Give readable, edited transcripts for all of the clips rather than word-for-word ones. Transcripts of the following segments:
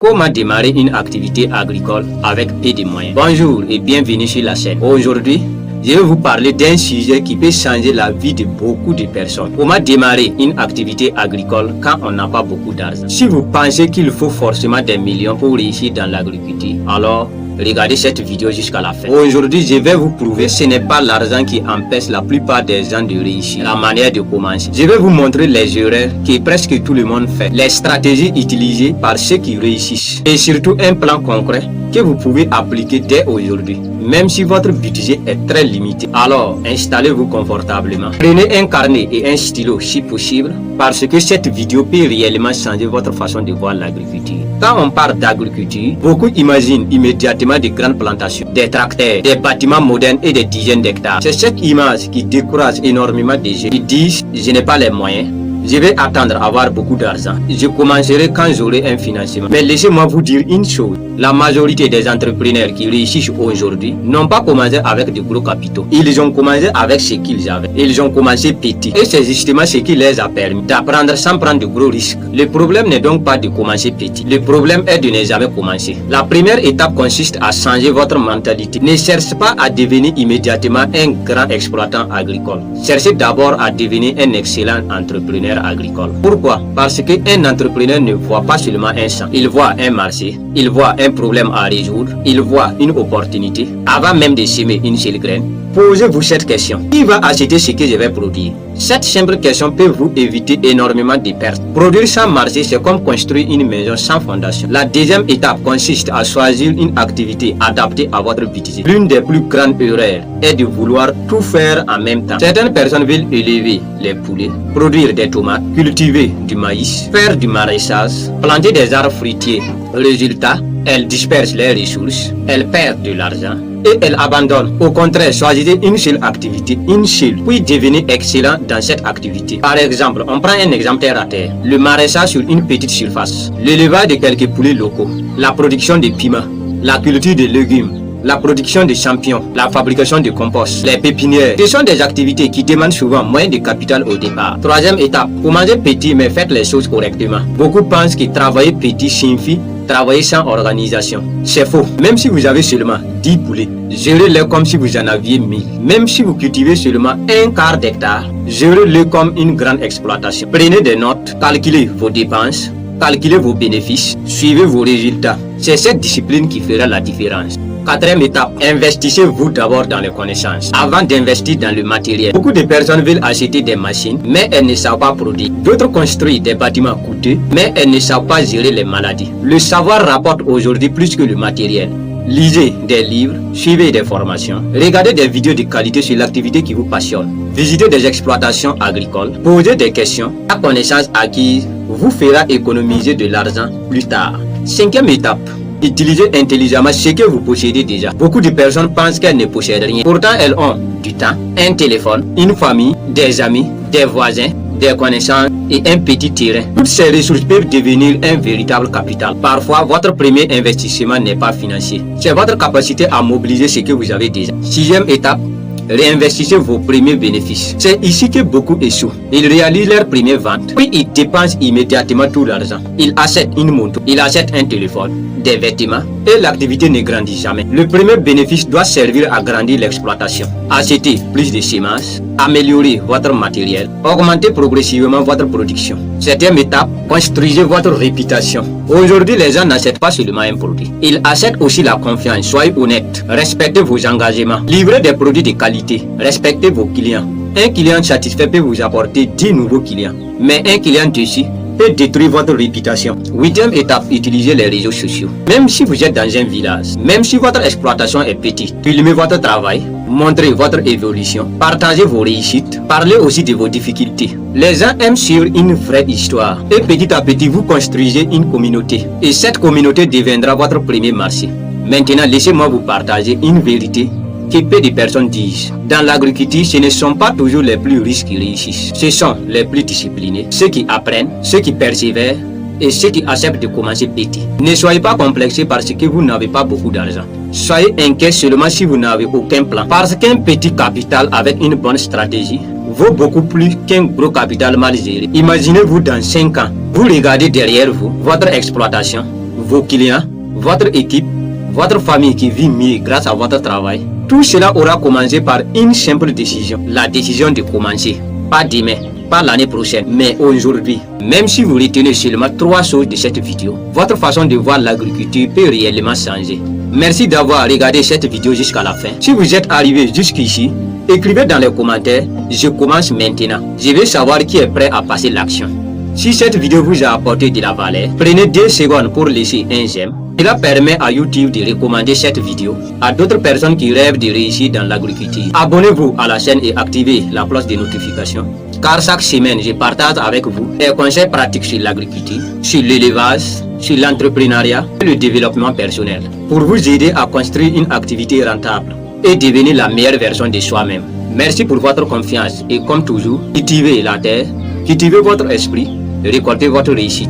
Comment démarrer une activité agricole avec peu de moyens? Bonjour et bienvenue sur la chaîne. Aujourd'hui, je vais vous parler d'un sujet qui peut changer la vie de beaucoup de personnes. Comment démarrer une activité agricole quand on n'a pas beaucoup d'argent? Si vous pensez qu'il faut forcément des millions pour réussir dans l'agriculture, alors regardez cette vidéo jusqu'à la fin. Aujourd'hui, je vais vous prouver que ce n'est pas l'argent qui empêche la plupart des gens de réussir. La manière de commencer. Je vais vous montrer les erreurs que presque tout le monde fait, les stratégies utilisées par ceux qui réussissent et surtout un plan concret que vous pouvez appliquer dès aujourd'hui. Même si votre budget est très limité, alors installez-vous confortablement. Prenez un carnet et un stylo si possible, parce que cette vidéo peut réellement changer votre façon de voir l'agriculture. Quand on parle d'agriculture, beaucoup imaginent immédiatement de grandes plantations, des tracteurs, des bâtiments modernes et des dizaines d'hectares. C'est cette image qui décourage énormément des gens qui disent « je n'ai pas les moyens ». Je vais attendre à avoir beaucoup d'argent. Je commencerai quand j'aurai un financement. Mais laissez-moi vous dire une chose. La majorité des entrepreneurs qui réussissent aujourd'hui n'ont pas commencé avec de gros capitaux. Ils ont commencé avec ce qu'ils avaient. Ils ont commencé petit. Et c'est justement ce qui les a permis d'apprendre sans prendre de gros risques. Le problème n'est donc pas de commencer petit. Le problème est de ne jamais commencer. La première étape consiste à changer votre mentalité. Ne cherchez pas à devenir immédiatement un grand exploitant agricole. Cherchez d'abord à devenir un excellent entrepreneur agricole. Pourquoi? Parce qu'un entrepreneur ne voit pas seulement un champ, il voit un marché, il voit un problème à résoudre, il voit une opportunité. Avant même de semer une seule graine, posez-vous cette question. Qui va acheter ce que je vais produire? Cette simple question peut vous éviter énormément de pertes. Produire sans marché, c'est comme construire une maison sans fondation. La deuxième étape consiste à choisir une activité adaptée à votre budget. L'une des plus grandes erreurs est de vouloir tout faire en même temps. Certaines personnes veulent élever les poulets, produire des tomates, cultiver du maïs, faire du maraîchage, planter des arbres fruitiers. Résultat, elles dispersent les ressources, elles perdent de l'argent et elles abandonnent. Au contraire, choisissez une seule activité, puis devenez excellent dans cette activité. Par exemple, on prend un exemple terre à terre, le maraîchage sur une petite surface, l'élevage de quelques poulets locaux, la production de piments, la culture de légumes, la production de champignons, la fabrication de compost, les pépinières. Ce sont des activités qui demandent souvent moins de capital au départ. Troisième étape, commencez petit mais faites les choses correctement. Beaucoup pensent que travailler petit signifie travailler sans organisation. C'est faux. Même si vous avez seulement 10 poulets, gérez-les comme si vous en aviez 1000. Même si vous cultivez seulement un quart d'hectare, gérez-les comme une grande exploitation. Prenez des notes, calculez vos dépenses, calculez vos bénéfices, suivez vos résultats. C'est cette discipline qui fera la différence. Quatrième étape, investissez-vous d'abord dans les connaissances avant d'investir dans le matériel. Beaucoup de personnes veulent acheter des machines, mais elles ne savent pas produire. D'autres construisent des bâtiments coûteux, mais elles ne savent pas gérer les maladies. Le savoir rapporte aujourd'hui plus que le matériel. Lisez des livres, suivez des formations, regardez des vidéos de qualité sur l'activité qui vous passionne, visitez des exploitations agricoles, posez des questions. La connaissance acquise vous fera économiser de l'argent plus tard. Cinquième étape, utilisez intelligemment ce que vous possédez déjà. Beaucoup de personnes pensent qu'elles ne possèdent rien. Pourtant, elles ont du temps, un téléphone, une famille, des amis, des voisins, des connaissances et un petit terrain. Toutes ces ressources peuvent devenir un véritable capital. Parfois, votre premier investissement n'est pas financier. C'est votre capacité à mobiliser ce que vous avez déjà. Sixième étape, réinvestissez vos premiers bénéfices. C'est ici que beaucoup échouent. Ils réalisent leur première vente, puis ils dépensent immédiatement tout l'argent. Ils achètent une moto, ils achètent un téléphone, des vêtements et l'activité ne grandit jamais. Le premier bénéfice doit servir à grandir l'exploitation. Achetez plus de semences, améliorer votre matériel, augmentez progressivement votre production. Septième étape, construisez votre réputation. Aujourd'hui, les gens n'achètent pas seulement un produit. Ils achètent aussi la confiance. Soyez honnête, respectez vos engagements, livrez des produits de qualité, respectez vos clients. Un client satisfait peut vous apporter 10 nouveaux clients, mais un client déçu peut détruire votre réputation. Huitième étape, utilisez les réseaux sociaux. Même si vous êtes dans un village, même si votre exploitation est petite, filmez votre travail, montrez votre évolution, partagez vos réussites, parlez aussi de vos difficultés. Les gens aiment suivre une vraie histoire et petit à petit vous construisez une communauté et cette communauté deviendra votre premier marché. Maintenant, laissez-moi vous partager une vérité que peu de personnes disent. Dans l'agriculture, ce ne sont pas toujours les plus riches qui réussissent. Ce sont les plus disciplinés, ceux qui apprennent, ceux qui persévèrent et ceux qui acceptent de commencer petit. Ne soyez pas complexés parce que vous n'avez pas beaucoup d'argent. Soyez inquiets seulement si vous n'avez aucun plan. Parce qu'un petit capital avec une bonne stratégie vaut beaucoup plus qu'un gros capital mal géré. Imaginez-vous dans 5 ans, vous regardez derrière vous, votre exploitation, vos clients, votre équipe, votre famille qui vit mieux grâce à votre travail. Tout cela aura commencé par une simple décision. La décision de commencer. Pas demain, pas l'année prochaine, mais aujourd'hui. Même si vous retenez seulement 3 choses de cette vidéo, votre façon de voir l'agriculture peut réellement changer. Merci d'avoir regardé cette vidéo jusqu'à la fin. Si vous êtes arrivé jusqu'ici, écrivez dans les commentaires « Je commence maintenant ». Je veux savoir qui est prêt à passer l'action. Si cette vidéo vous a apporté de la valeur, prenez 2 secondes pour laisser un j'aime. Cela permet à YouTube de recommander cette vidéo à d'autres personnes qui rêvent de réussir dans l'agriculture. Abonnez-vous à la chaîne et activez la cloche de notification. Car chaque semaine, je partage avec vous des conseils pratiques sur l'agriculture, sur l'élevage, sur l'entrepreneuriat et le développement personnel. Pour vous aider à construire une activité rentable et devenir la meilleure version de soi-même. Merci pour votre confiance et comme toujours, cultivez la terre, cultivez votre esprit, récoltez votre réussite.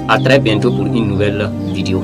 À très bientôt pour une nouvelle vidéo.